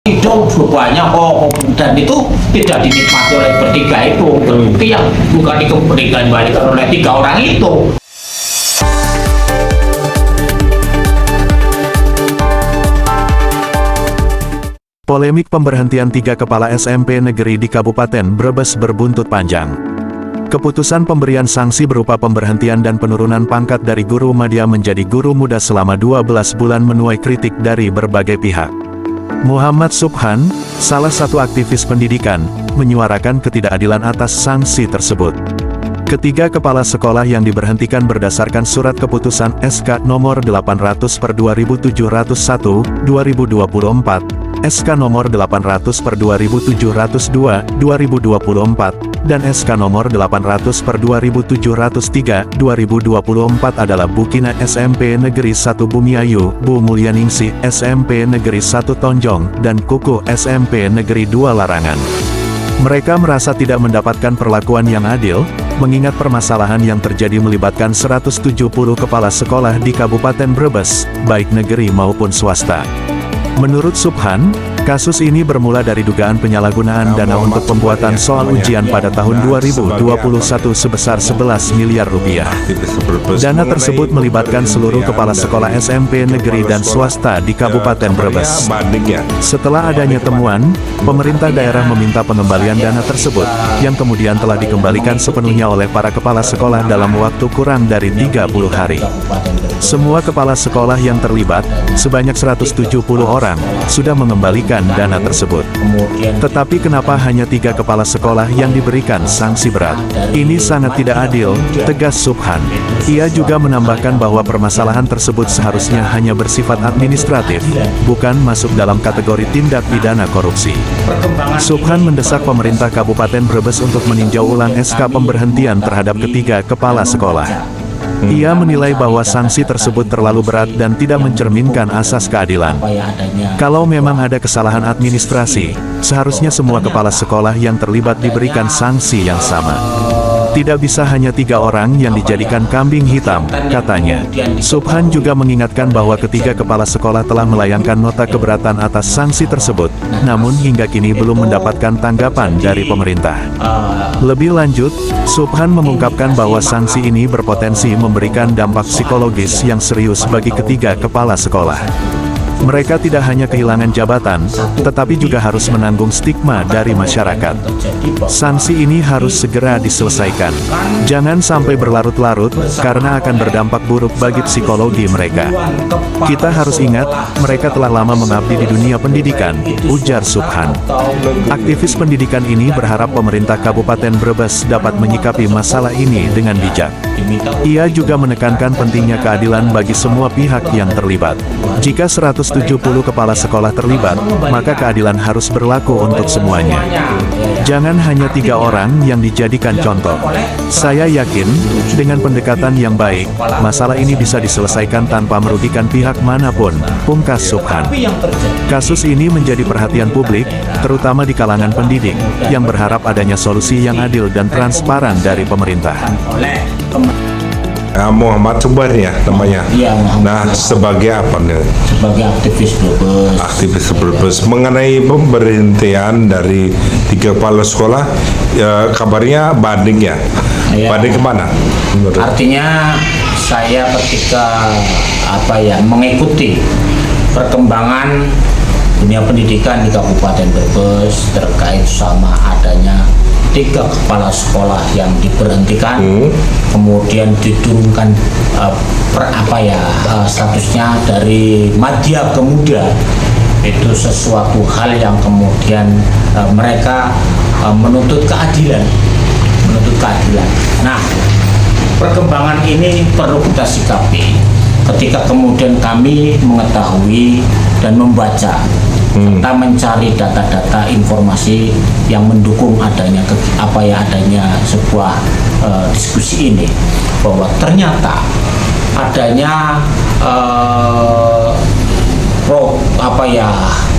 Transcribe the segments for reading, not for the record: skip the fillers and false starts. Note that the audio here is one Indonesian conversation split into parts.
Itu banyak kok, dan itu tidak dinikmati oleh bertiga itu. Terbukti yang bukan dikembalikan oleh 3 orang itu. Polemik pemberhentian 3 kepala SMP negeri di Kabupaten Brebes berbuntut panjang. Keputusan pemberian sanksi berupa pemberhentian dan penurunan pangkat dari guru madya menjadi guru muda selama 12 bulan menuai kritik dari berbagai pihak. Muhammad Subhan, salah satu aktivis pendidikan, menyuarakan ketidakadilan atas sanksi tersebut. Ketiga kepala sekolah yang diberhentikan berdasarkan surat keputusan SK nomor 800/2701, 2024, SK nomor 800/2702, 2024, dan SK nomor 800/2703, 2024 adalah Bukina SMP Negeri 1 Bumiayu, Bu Mulyaningsih SMP Negeri 1 Tonjong, dan Kukuh SMP Negeri 2 Larangan. Mereka merasa tidak mendapatkan perlakuan yang adil, mengingat permasalahan yang terjadi melibatkan 170 kepala sekolah di Kabupaten Brebes, baik negeri maupun swasta. Menurut Subhan, kasus ini bermula dari dugaan penyalahgunaan dana untuk pembuatan soal ujian pada tahun 2021 sebesar 11 miliar rupiah. Dana tersebut melibatkan seluruh kepala sekolah SMP negeri dan swasta di Kabupaten Brebes. Setelah adanya temuan, pemerintah daerah meminta pengembalian dana tersebut, yang kemudian telah dikembalikan sepenuhnya oleh para kepala sekolah dalam waktu kurang dari 30 hari. Semua kepala sekolah yang terlibat, sebanyak 170 orang, sudah mengembalikan dana tersebut. Tetapi kenapa hanya 3 kepala sekolah yang diberikan sanksi berat? Ini sangat tidak adil, tegas Subhan. Ia juga menambahkan bahwa permasalahan tersebut seharusnya hanya bersifat administratif, bukan masuk dalam kategori tindak pidana korupsi. Subhan mendesak pemerintah Kabupaten Brebes untuk meninjau ulang SK pemberhentian terhadap ketiga kepala sekolah. Ia menilai bahwa sanksi tersebut terlalu berat dan tidak mencerminkan asas keadilan. Kalau memang ada kesalahan administrasi, seharusnya semua kepala sekolah yang terlibat diberikan sanksi yang sama. Tidak bisa hanya 3 orang yang dijadikan kambing hitam, katanya. Subhan juga mengingatkan bahwa ketiga kepala sekolah telah melayangkan nota keberatan atas sanksi tersebut, namun hingga kini belum mendapatkan tanggapan dari pemerintah. Lebih lanjut, Subhan mengungkapkan bahwa sanksi ini berpotensi memberikan dampak psikologis yang serius bagi ketiga kepala sekolah. Mereka tidak hanya kehilangan jabatan, tetapi juga harus menanggung stigma dari masyarakat. Sanksi ini harus segera diselesaikan. Jangan sampai berlarut-larut, karena akan berdampak buruk bagi psikologi mereka. Kita harus ingat, mereka telah lama mengabdi di dunia pendidikan, ujar Subhan. Aktivis pendidikan ini berharap pemerintah Kabupaten Brebes dapat menyikapi masalah ini dengan bijak. Ia juga menekankan pentingnya keadilan bagi semua pihak yang terlibat. Jika 170 kepala sekolah terlibat, maka keadilan harus berlaku untuk semuanya. Jangan hanya 3 orang yang dijadikan contoh. Saya yakin, dengan pendekatan yang baik, masalah ini bisa diselesaikan tanpa merugikan pihak manapun, pungkas Subhan. Kasus ini menjadi perhatian publik, terutama di kalangan pendidik, yang berharap adanya solusi yang adil dan transparan dari pemerintah. Muhammad Subhan ya namanya. Iya, Nah, sebagai apa nih? sebagai aktivis Brebes. Aktivis Brebes mengenai pemberhentian dari 3 kepala sekolah, ya, kabarnya banding ya. Iya. Banding kemana? Artinya saya ketika mengikuti perkembangan dunia pendidikan di Kabupaten Brebes terkait sama adanya 3 kepala sekolah yang diberhentikan, kemudian diturunkan statusnya dari madya ke muda. Itu sesuatu hal yang kemudian mereka menuntut keadilan. Nah, perkembangan ini perlu kita sikapi ketika kemudian kami mengetahui dan membaca serta mencari data-data informasi yang mendukung adanya sebuah diskusi ini, bahwa ternyata adanya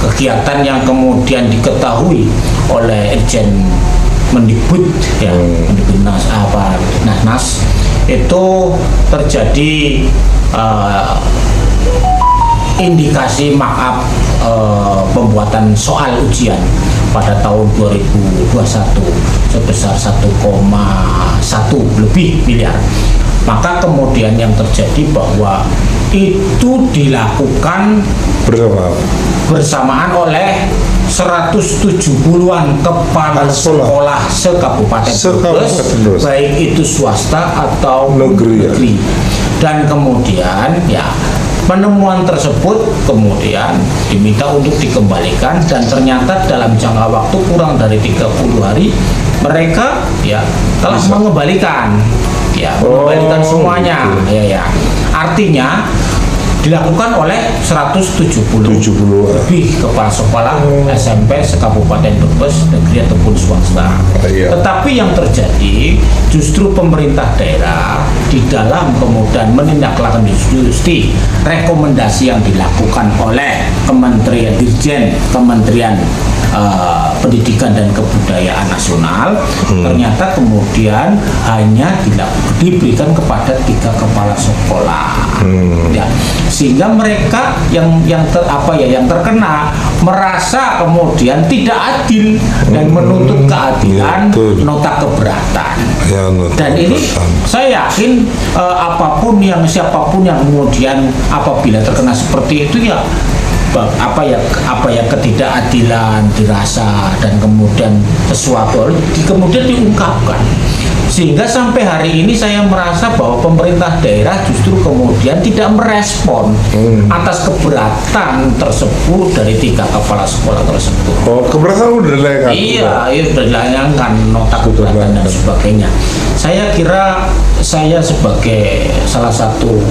kegiatan yang kemudian diketahui oleh Irjen Mendikbud Nasnas itu terjadi indikasi markup pembuatan soal ujian pada tahun 2021 sebesar 1,1 lebih miliar. Maka kemudian yang terjadi bahwa itu dilakukan bersamaan oleh 170-an kepala sekolah se-Kabupaten Brebes, baik itu swasta atau negeri. Dan kemudian ya penemuan tersebut kemudian diminta untuk dikembalikan, dan ternyata dalam jangka waktu kurang dari 30 hari mereka ya telah mengembalikan semuanya. Ya. Artinya dilakukan oleh 170 lebih kepala sekolah SMP se-Kabupaten Brebes, negeri ataupun swasta. Tetapi yang terjadi justru pemerintah daerah di dalam kemudian menindaklanjuti rekomendasi yang dilakukan oleh Kementerian Pendidikan dan Kebudayaan Nasional, ternyata kemudian hanya diberikan kepada 3 kepala sekolah. Ya, sehingga mereka yang terkena merasa kemudian tidak adil dan menuntut keadilan, nota keberatan. Dan ini saya yakin siapapun yang kemudian apabila terkena seperti itu ya ketidakadilan dirasa, dan kemudian sesuatu kemudian diungkapkan, sehingga sampai hari ini saya merasa bahwa pemerintah daerah justru kemudian tidak merespon atas keberatan tersebut dari 3 kepala sekolah tersebut. Keberatan udah dilayangkan? Iya sudah dilayangkan nota keberatan dan sebagainya. Saya kira saya sebagai salah satu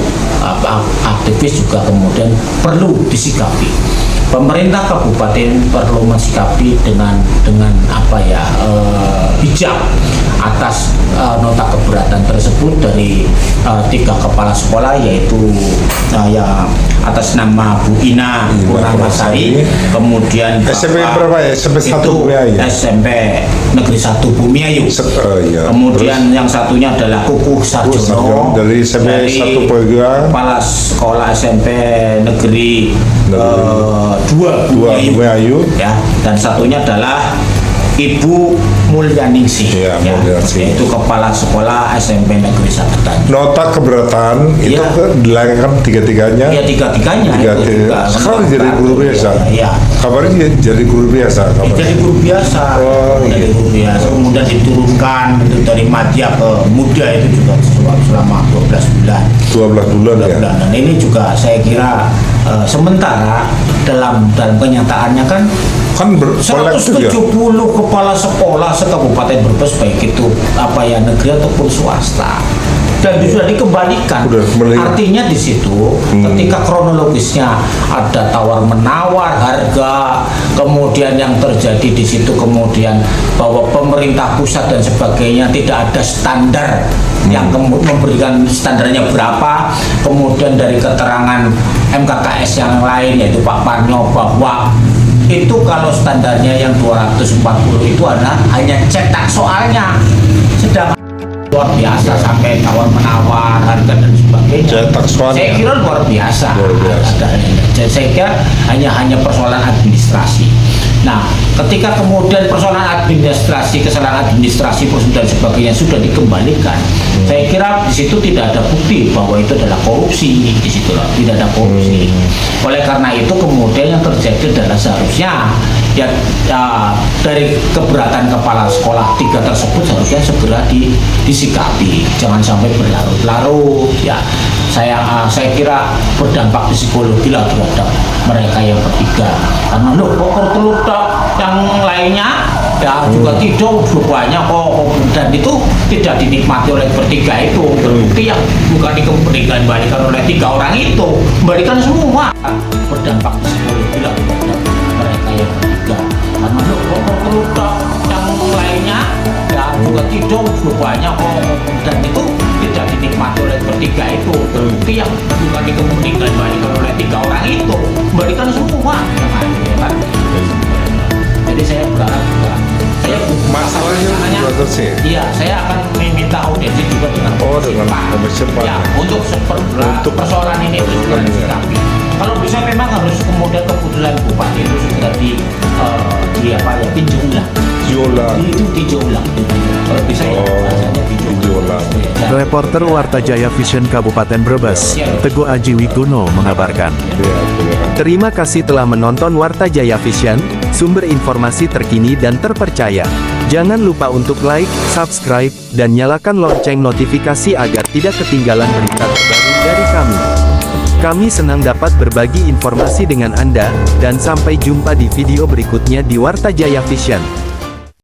aktivis juga kemudian perlu disikapi. Pemerintah kabupaten perlu mensikapi dengan bijak atas nota keberatan tersebut dari 3 kepala sekolah, yaitu atas nama Bu Ina Purnamasari, kemudian SMP berapa ya? SMP 1 Bumiayu. SMP Negeri 1 Bumiayu. Kemudian yang satunya adalah Kukuh Sarjono dari SMP 1 kepala sekolah SMP Negeri 2 Bumiayu. Ya, dan satunya adalah Ibu Mulyaningsih, yaitu kepala sekolah SMP Negeri 1 Tanjung. Nota keberatan itu dilayangkan tiga-tiganya. Iya, tiga-tiganya. Sekarang jadi guru biasa. Iya. Kabarnya jadi guru biasa. Jadi guru biasa. Jadi guru biasa. Kemudian diturunkan dari madya ke muda itu juga selama 12 bulan. 12 bulan ya. Dan ini juga saya kira sementara dalam kenyataannya kan 170 kepala sekolah se-Kabupaten Brebes, baik itu negeri ataupun swasta, dan sudah dikembalikan. Artinya di situ ketika kronologisnya ada tawar menawar harga, kemudian yang terjadi di situ kemudian bahwa pemerintah pusat dan sebagainya tidak ada standar yang memberikan standarnya berapa, kemudian dari keterangan MKKS yang lain yaitu Pak Parnyo bahwa itu kalau standarnya yang 240 itu adalah hanya cetak soalnya, sedangkan luar biasa sampai tawar menawar harga dan sebagainya. Cetak soalnya. Saya kira luar biasa. Saya kira hanya persoalan administrasi. Nah, ketika kemudian persoalan administrasi, kesalahan administrasi dan sebagainya sudah dikembalikan, saya kira di situ tidak ada bukti bahwa itu adalah korupsi. Di situ tidak ada korupsi. Oleh karena itu kemudian yang terjadi adalah seharusnya dari keberatan kepala sekolah 3 tersebut seharusnya segera disikapi, jangan sampai berlarut-larut. Ya, saya kira berdampak psikologi lah terhadap mereka yang bertiga, karena kok telur yang lainnya ya juga tidak banyak kok, dan itu tidak dinikmati oleh bertiga itu. Terbukti yang bukan dikembalikan oleh 3 orang itu kembalikan semua, berdampak psikologi lah terhadap mereka yang bertiga, karena kok telur yang lainnya ya juga tidak banyak kok, dan itu tidak dinikmati oleh bertiga itu. Terbukti yang bukan dikembalikan oleh 3 orang itu kembalikan semua, kan? Jadi saya berharap juga masalahnya selesai. Iya, saya akan meminta audiensi juga dengan Komisi 4 ya untuk persoalan ini disikapi. Kalau bisa memang harus kemudian keputusan bupati itu segera tinjau ulang. Itu tinjau ulang. Kalau bisa ya bahasanya tinjau ulang. Reporter Warta Jaya Vision Kabupaten Brebes, Teguh Aji Wiguno mengabarkan. Terima kasih telah menonton Warta Jaya Vision, sumber informasi terkini dan terpercaya. Jangan lupa untuk like, subscribe, dan nyalakan lonceng notifikasi agar tidak ketinggalan berita terbaru dari kami. Kami senang dapat berbagi informasi dengan Anda, dan sampai jumpa di video berikutnya di Warta Jaya Vision.